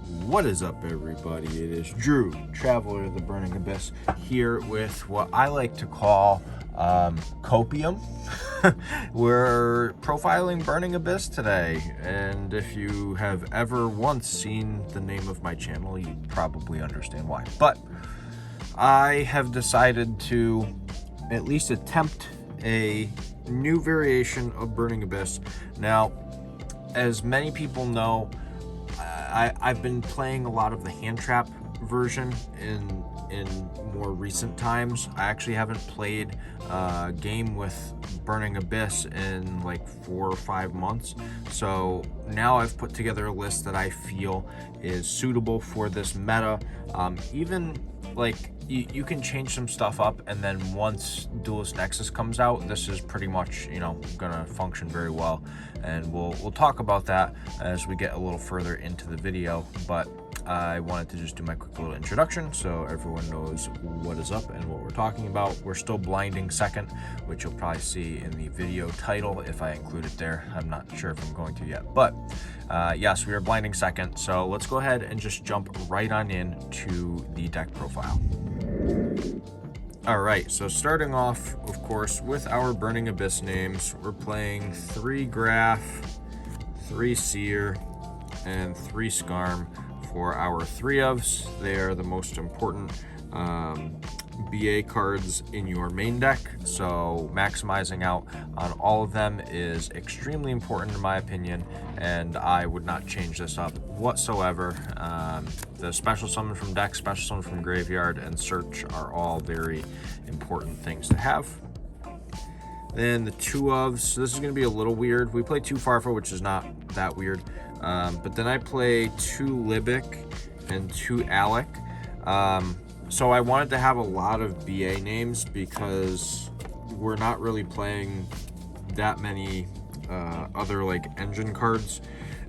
What is up, everybody? It is Drew, Traveler of the Burning Abyss, here with what I like to call Copium. We're profiling Burning Abyss today, and if you have ever once seen the name of my channel, you probably understand why. But I have decided to at least attempt a new variation of Burning Abyss. Now, as many people know, I've been playing a lot of the hand trap version in more recent times. I actually haven't played a game with Burning Abyss in like 4 or 5 months. So now I've put together a list that I feel is suitable for this meta. Even like you can change some stuff up, and then once Duelist Nexus comes out, this is pretty much, gonna function very well, and we'll talk about that as we get a little further into the video. But I wanted to just do my quick little introduction so everyone knows what is up and what we're talking about. We're still blinding second, which you'll probably see in the video title if I include it there. I'm not sure if I'm going to yet, but yes, we are blinding second. So let's go ahead and just jump right on in to the deck profile. All right, so starting off, of course, with our Burning Abyss names, we're playing 3 Graph, 3 Seer, and 3 Skarm for our 3 ofs. They are the most important BA cards in your main deck, so maximizing out on all of them is extremely important in my opinion, and I would not change this up whatsoever. The special summon from deck, special summon from graveyard, and search are all very important things to have. Then the 2 ofs, this is going to be a little weird. We play 2 Farfa, which is not that weird, but then I play 2 Libic and 2 Alec. So I wanted to have a lot of BA names because we're not really playing that many other like engine cards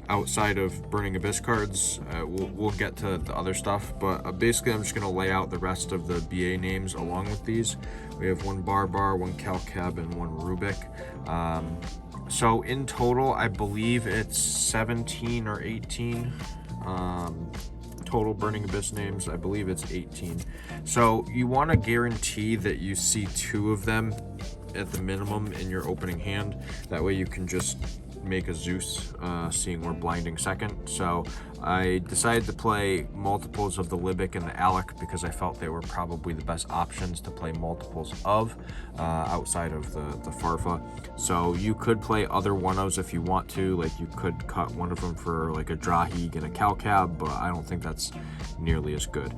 outside of Burning Abyss cards. We'll get to the other stuff, but basically I'm just going to lay out the rest of the BA names along with these. We have 1 Barbar, 1 Calcab, and 1 Rubik. So in total, I believe it's 17 or 18 total Burning Abyss names. I believe it's 18. So you want to guarantee that you see 2 of them at the minimum in your opening hand. That way you can just make a Zeus, seeing we're blinding second. So I decided to play multiples of the Libic and the Alec because I felt they were probably the best options to play multiples of outside of the Farfa. So you could play other 1-ofs if you want to, like you could cut one of them for like a Drahig and a Calcab, but I don't think that's nearly as good.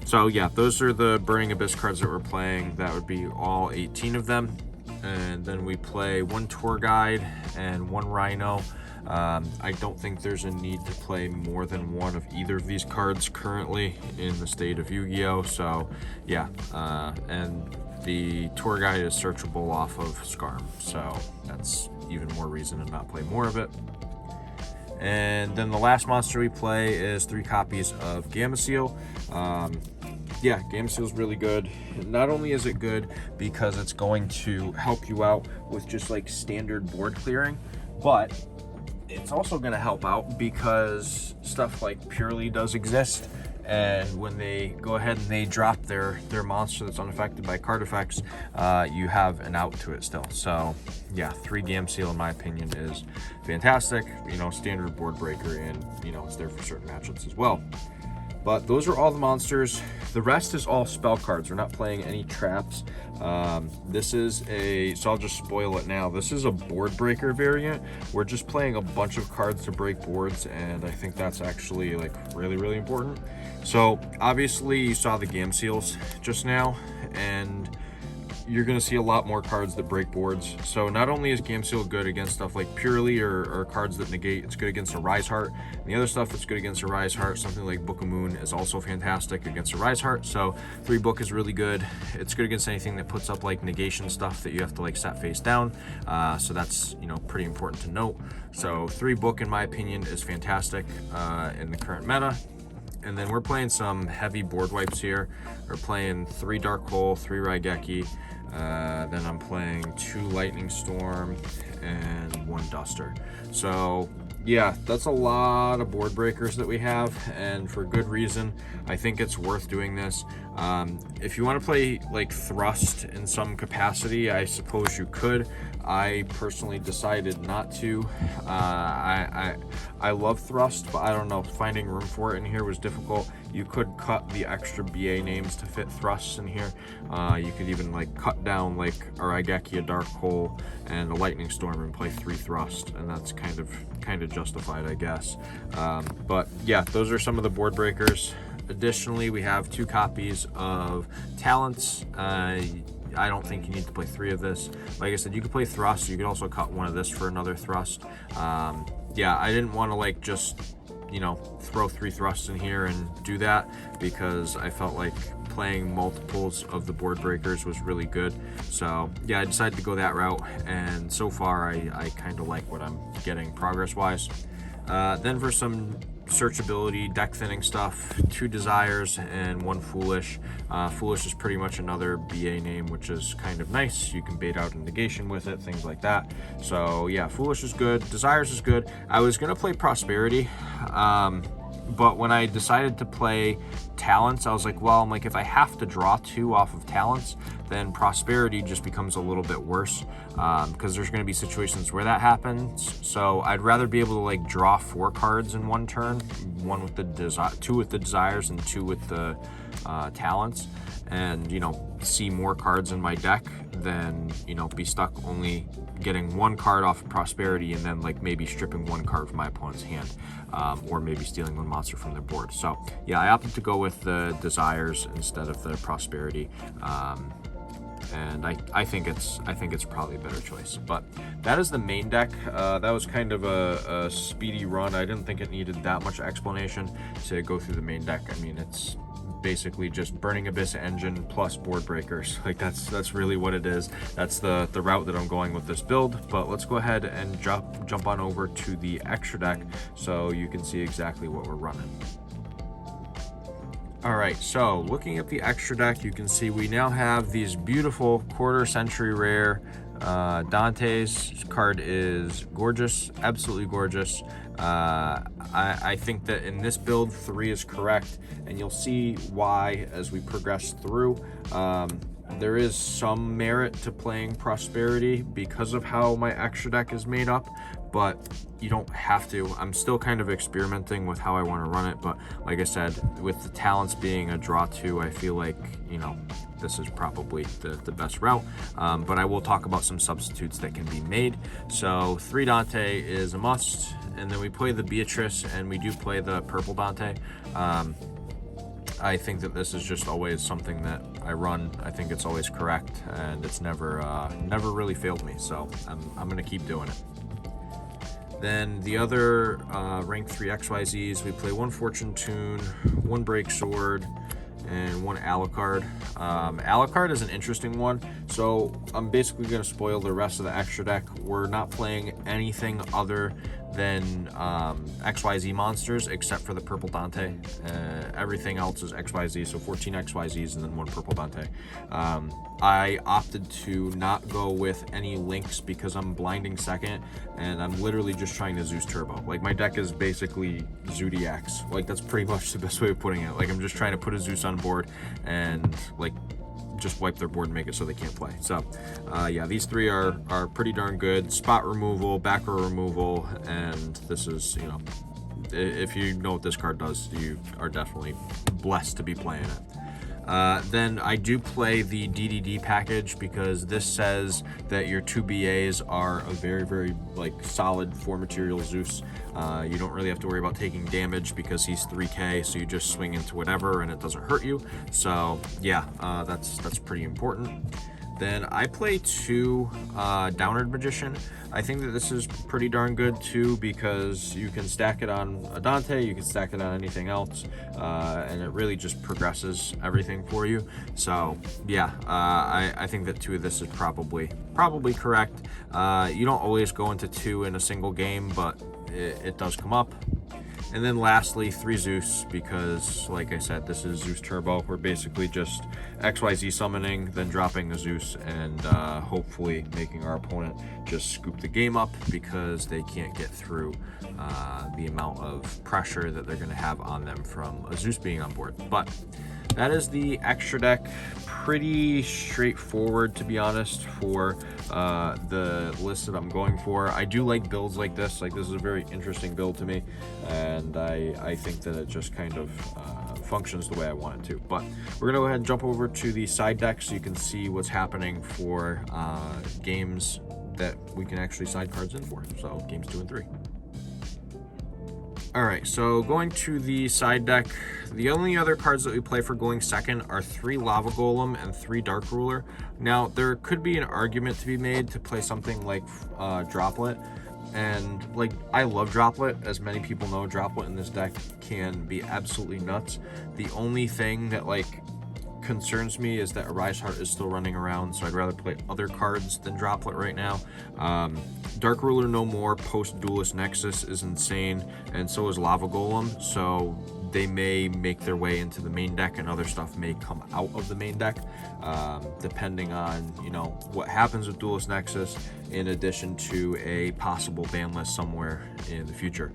So yeah, those are the Burning Abyss cards that we're playing. That would be all 18 of them. And then we play 1 Tour Guide and 1 Rhino. I don't think there's a need to play more than 1 of either of these cards currently in the state of Yu-Gi-Oh! So yeah, and the Tour Guide is searchable off of Skarm, so that's even more reason to not play more of it. And then the last monster we play is 3 copies of Gameciel. Yeah, Gameciel is really good. Not only is it good because it's going to help you out with just like standard board clearing, but it's also going to help out because stuff like Purely does exist, and when they go ahead and they drop their monster that's unaffected by card effects, you have an out to it still. So yeah, 3 Gameciel in my opinion is fantastic. Standard board breaker, and it's there for certain matchups as well. But those are all the monsters. The rest is all spell cards. We're not playing any traps. This is so I'll just spoil it now. This is a board breaker variant. We're just playing a bunch of cards to break boards, and I think that's actually like really, really important. So obviously you saw the Gameciels just now, and you're going to see a lot more cards that break boards. So not only is Gameciel good against stuff like Purely or cards that negate, it's good against a Rise Heart. And the other stuff that's good against a Rise Heart, something like Book of Moon, is also fantastic against a Rise Heart. So 3 Book is really good. It's good against anything that puts up like negation stuff that you have to like set face down. So that's, pretty important to note. So 3 Book in my opinion is fantastic in the current meta. And then we're playing some heavy board wipes here. We're playing 3 Dark Hole, 3 Raigeki. Then I'm playing 2 Lightning Storm and 1 Duster. So yeah, that's a lot of board breakers that we have, and for good reason. I think it's worth doing this. If you want to play like Thrust in some capacity, I suppose you could. I personally decided not to. I love Thrust, but I don't know, finding room for it in here was difficult. You could cut the extra BA names to fit Thrusts in here. You could even like cut down like a Raigeki, a Dark Hole, and a Lightning Storm and play 3 Thrust, and that's kind of justified, I guess. But yeah, those are some of the board breakers. Additionally, we have 2 copies of Talents. I don't think you need to play 3 of this. Like I said, you could play Thrust. You could also cut one of this for another Thrust. Yeah, I didn't want to like just, you know, throw 3 Thrusts in here and do that, because I felt like playing multiples of the board breakers was really good. So yeah, I decided to go that route, and so far I kind of like what I'm getting progress wise. Then for some searchability, deck thinning stuff, 2 Desires and 1 Foolish. Foolish is pretty much another BA name, which is kind of nice. You can bait out a negation with it, things like that. So yeah, Foolish is good, Desires is good. I was gonna play Prosperity, but when I decided to play Talents, I was like, well, if I have to draw 2 off of Talents, then Prosperity just becomes a little bit worse, because there's going to be situations where that happens. So I'd rather be able to like draw 4 cards in one turn, 2 with the Desires and 2 with the Talents, and, you know, see more cards in my deck than, you know, be stuck only getting 1 card off of Prosperity and then like maybe stripping 1 card from my opponent's hand, or maybe stealing 1 monster from their board. So yeah, I opted to go with the Desires instead of the Prosperity, and I think it's probably a better choice. But that is the main deck. That was kind of a speedy run. I didn't think it needed that much explanation to go through the main deck. I mean, it's basically just Burning Abyss engine plus board breakers. Like that's really what it is. That's the route that I'm going with this build. But let's go ahead and jump on over to the extra deck so you can see exactly what we're running. All right, so looking at the extra deck, you can see we now have these beautiful quarter century rare Dante's card is gorgeous, absolutely gorgeous. I think that in this build 3 is correct, and you'll see why as we progress through. There is some merit to playing Prosperity because of how my extra deck is made up, but you don't have to. I'm still kind of experimenting with how I want to run it, but like I said, with the Talents being a draw 2, I feel like, you know, this is probably the best route. But I will talk about some substitutes that can be made. So 3 Dante is a must, and then we play the Beatrice, and we do play the purple Dante. I think that this is just always something that I run. I think it's always correct, and it's never really failed me. So I'm gonna keep doing it. Then the other rank 3 XYZs, we play 1 Fortune Tune, 1 Break Sword, and 1 Alucard. Alucard is an interesting one, so I'm basically going to spoil the rest of the extra deck. We're not playing anything other than XYZ monsters except for the purple Dante. Everything else is XYZ, so 14 XYZs and then 1 purple Dante. I opted to not go with any links because I'm blinding second, and I'm literally just trying to Zeus Turbo. Like, my deck is basically Zodiacs. Like, that's pretty much the best way of putting it. Like, I'm just trying to put a Zeus on board and like just wipe their board and make it so they can't play. So yeah, these 3 are pretty darn good. Spot removal, back row removal, and this is, you know, if you know what this card does, you are definitely blessed to be playing it. Then I do play the DDD package because this says that your 2 BAs are a very, very like solid 4 material Zeus. You don't really have to worry about taking damage because he's 3k, so you just swing into whatever and it doesn't hurt you. So yeah, that's pretty important. Then I play 2 Downward Magician. I think that this is pretty darn good too because you can stack it on a Dante, you can stack it on anything else, and it really just progresses everything for you. So yeah, I think that 2 of this is probably correct. You don't always go into 2 in a single game, but it does come up. And then lastly, 3 Zeus, because like I said, this is Zeus Turbo. We're basically just XYZ summoning, then dropping a Zeus, and hopefully making our opponent just scoop the game up because they can't get through the amount of pressure that they're going to have on them from a Zeus being on board. But that is the extra deck. Pretty straightforward, to be honest, for the list that I'm going for. I do like builds like this. Like, this is a very interesting build to me, and I think that it just kind of functions the way I want it to. But we're gonna go ahead and jump over to the side deck so you can see what's happening for games that we can actually side cards in for. So games 2 and 3. All right, so going to the side deck, the only other cards that we play for going second are 3 Lava Golem and 3 Dark Ruler. Now, there could be an argument to be made to play something like Droplet, and like, I love Droplet. As many people know, Droplet in this deck can be absolutely nuts. The only thing that like concerns me is that Arise Heart is still running around, so I'd rather play other cards than Droplet right now. Dark Ruler No More post Duelist Nexus is insane, and so is Lava Golem, so they may make their way into the main deck and other stuff may come out of the main deck, depending on, you know, what happens with Duelist Nexus, in addition to a possible ban list somewhere in the future.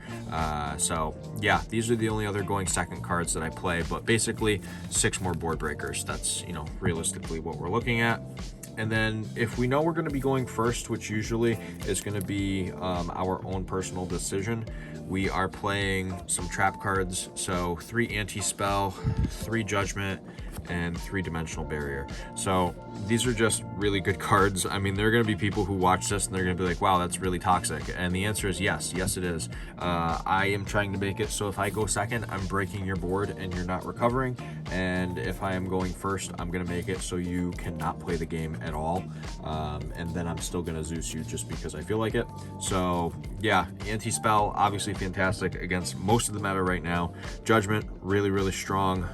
So yeah, these are the only other going second cards that I play, but basically 6 more board breakers. That's, you know, realistically what we're looking at. And then if we know we're going to be going first, which usually is going to be our own personal decision, we are playing some trap cards. So 3 Anti-Spell, 3 Judgment, and 3 Dimensional Barrier. So these are just really good cards. I mean, there are going to be people who watch this and they're going to be like, wow, that's really toxic. And the answer is yes. Yes, it is. I am trying to make it so if I go second, I'm breaking your board and you're not recovering. And if I am going first, I'm going to make it so you cannot play the game at all. And then I'm still going to Zeus you just because I feel like it. So yeah, Anti-Spell, obviously fantastic against most of the meta right now. Judgment, really, really strong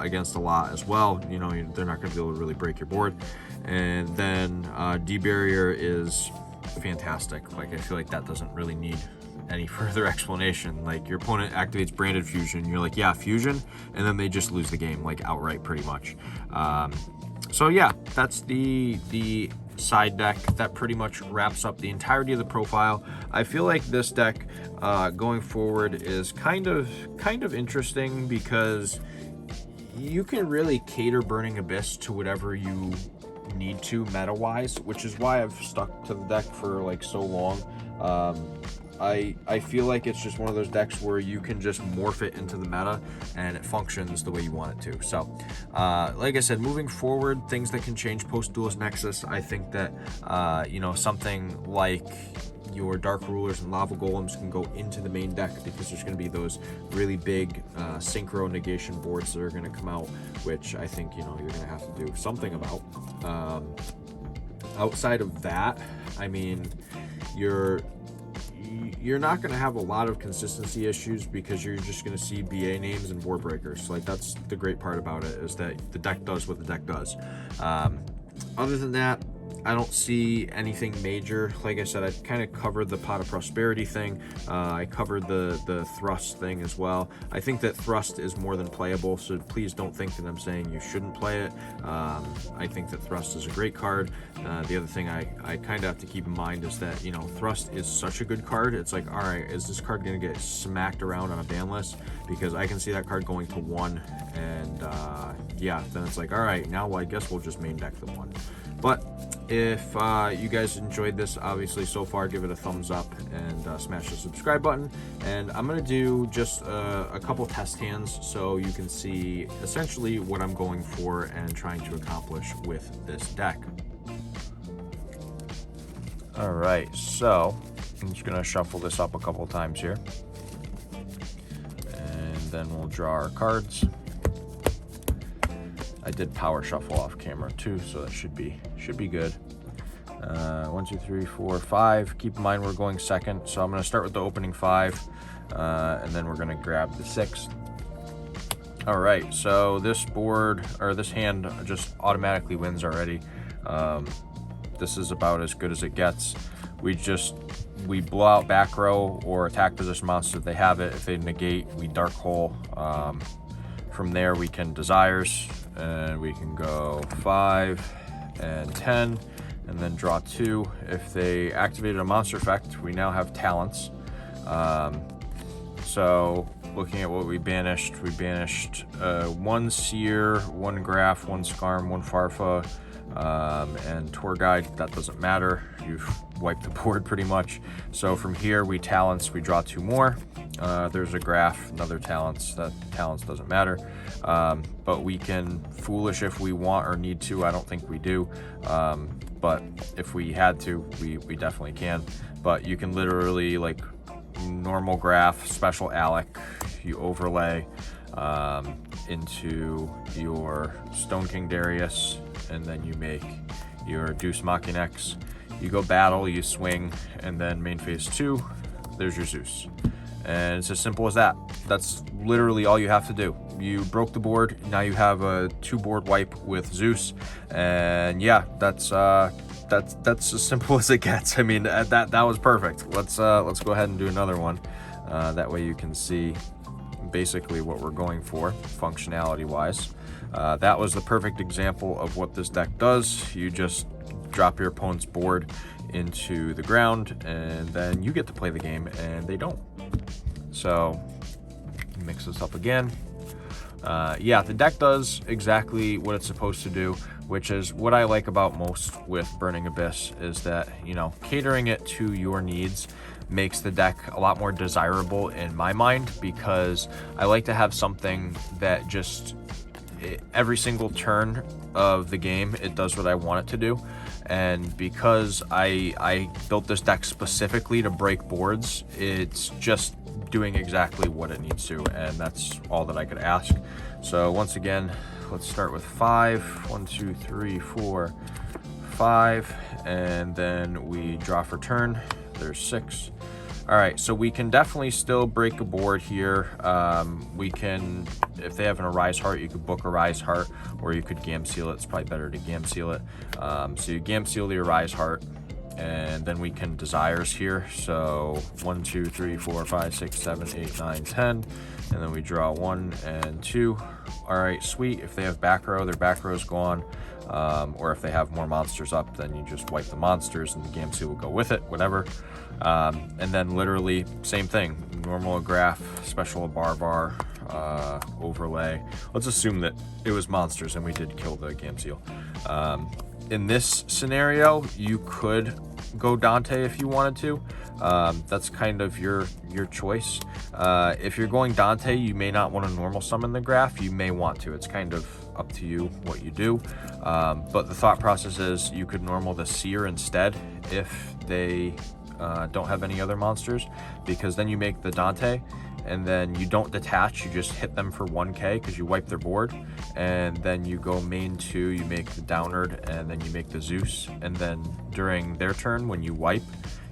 against a lot as well. You know, they're not going to be able to really break your board. And then D-Barrier is fantastic. Like, I feel like that doesn't really need any further explanation. Like, your opponent activates Branded Fusion, you're like, yeah, Fusion, and then they just lose the game, like, outright, pretty much. So yeah, that's the side deck. That pretty much wraps up the entirety of the profile. I feel like this deck going forward is kind of interesting because you can really cater Burning Abyss to whatever you need to meta-wise, which is why I've stuck to the deck for like so long. I feel like it's just one of those decks where you can just morph it into the meta and it functions the way you want it to. So like I said, moving forward, things that can change post Duelist Nexus, I think that you know, something like your Dark Rulers and Lava Golems can go into the main deck because there's going to be those really big synchro negation boards that are going to come out, which I think, you know, you're going to have to do something about. Outside of that, I mean, you're not going to have a lot of consistency issues because you're just going to see BA names and board breakers. Like, that's the great part about it, is that the deck does what the deck does. Other than that, I don't see anything major. Like I said, I kind of covered the Pot of Prosperity thing. I covered the Thrust thing as well. I think that Thrust is more than playable, so please don't think that I'm saying you shouldn't play it. I think that Thrust is a great card. The other thing I kind of have to keep in mind is that, you know, Thrust is such a good card. It's like, all right, is this card going to get smacked around on a ban list? Because I can see that card going to 1, and yeah, then it's like, all right, now I guess we'll just main deck the 1. But if you guys enjoyed this, obviously so far, give it a thumbs up and smash the subscribe button. And I'm going to do just a couple test hands so you can see essentially what I'm going for and trying to accomplish with this deck. All right, so I'm just going to shuffle this up a couple times here. And then we'll draw our cards. I did power shuffle off camera too, so that should be good. 1, 2, 3, 4, 5. Keep in mind we're going second, so I'm going to start with the opening 5, and then we're going to grab the 6. All right, so this board, or this hand, just automatically wins already. This is about as good as it gets. We just we blow out back row or attack position monsters if they have it. If they negate, we Dark Hole. From there we can Desires, and we can go 5 and 10, and then draw 2. If they activated a monster effect, we now have Talents. So looking at what we banished 1 Seer, 1 Graph, 1 Skarm, 1 Farfa, and Tour Guide. That doesn't matter. You've wiped the board pretty much. So from here we Talents, we draw 2 more. There's a Graph, another Talents. That Talents doesn't matter. But we can Foolish if we want or need to. I don't think we do. But if we had to, we definitely can. But you can literally, like, normal Graph, special Alec, you overlay into your Stone King Darius, and then you make your Deus Machinex. You go battle, you swing, and then main phase 2, there's your Zeus. And it's as simple as that. That's literally all you have to do. You broke the board, now you have a 2-board wipe with Zeus, and yeah, that's as simple as it gets. I mean, that was perfect. Let's go ahead and do another one. That way you can see basically what we're going for functionality wise. That was the perfect example of what this deck does. You just drop your opponent's board into the ground, and then you get to play the game, and they don't. So mix this up again. Yeah, the deck does exactly what it's supposed to do, which is what I like about most with Burning Abyss, is that, you know, catering it to your needs makes the deck a lot more desirable in my mind, because I like to have something that just every single turn of the game it does what I want it to do. And because I built this deck specifically to break boards, it's just doing exactly what it needs to, and that's all that I could ask. So once again, let's start with 5. 1, 2, 3, 4, 5, and then we draw for turn. There's 6. All right, so we can definitely still break a board here. We can, if they have an Arise Heart, you could book Arise Heart, or you could Gam Seal it. It's probably better to Gam Seal it. So you Gam Seal the Arise Heart, and then we can Desires here. So 1, 2, 3, 4, 5, 6, 7, 8, 9, 10, and then we draw 1 and 2. All right, sweet. If they have back row, their back row is gone. Or if they have more monsters up, then you just wipe the monsters and the Gam Seal will go with it, whatever. And then literally same thing, normal Graph, special Barbar, overlay. Let's assume that it was monsters and we did kill the Gam Seal. In this scenario, you could go Dante if you wanted to. That's kind of your choice. If you're going Dante, you may not want to normal summon the Graph. You may want to. It's kind of up to you what you do. But the thought process is you could normal the Seer instead if they don't have any other monsters, because then you make the Dante, and then you don't detach, you just hit them for 1k because you wipe their board, and then you go main 2, you make the Downerd, and then you make the Zeus, and then during their turn when you wipe,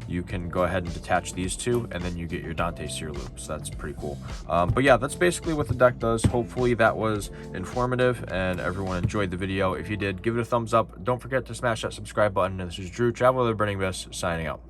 you can go ahead and detach these 2, and then you get your Dante Seer loop. So that's pretty cool. But yeah, that's basically what the deck does. Hopefully that was informative and everyone enjoyed the video. If you did, give it a thumbs up. Don't forget to smash that subscribe button. And this is Drew, Traveler of the Burning Abyss, signing out.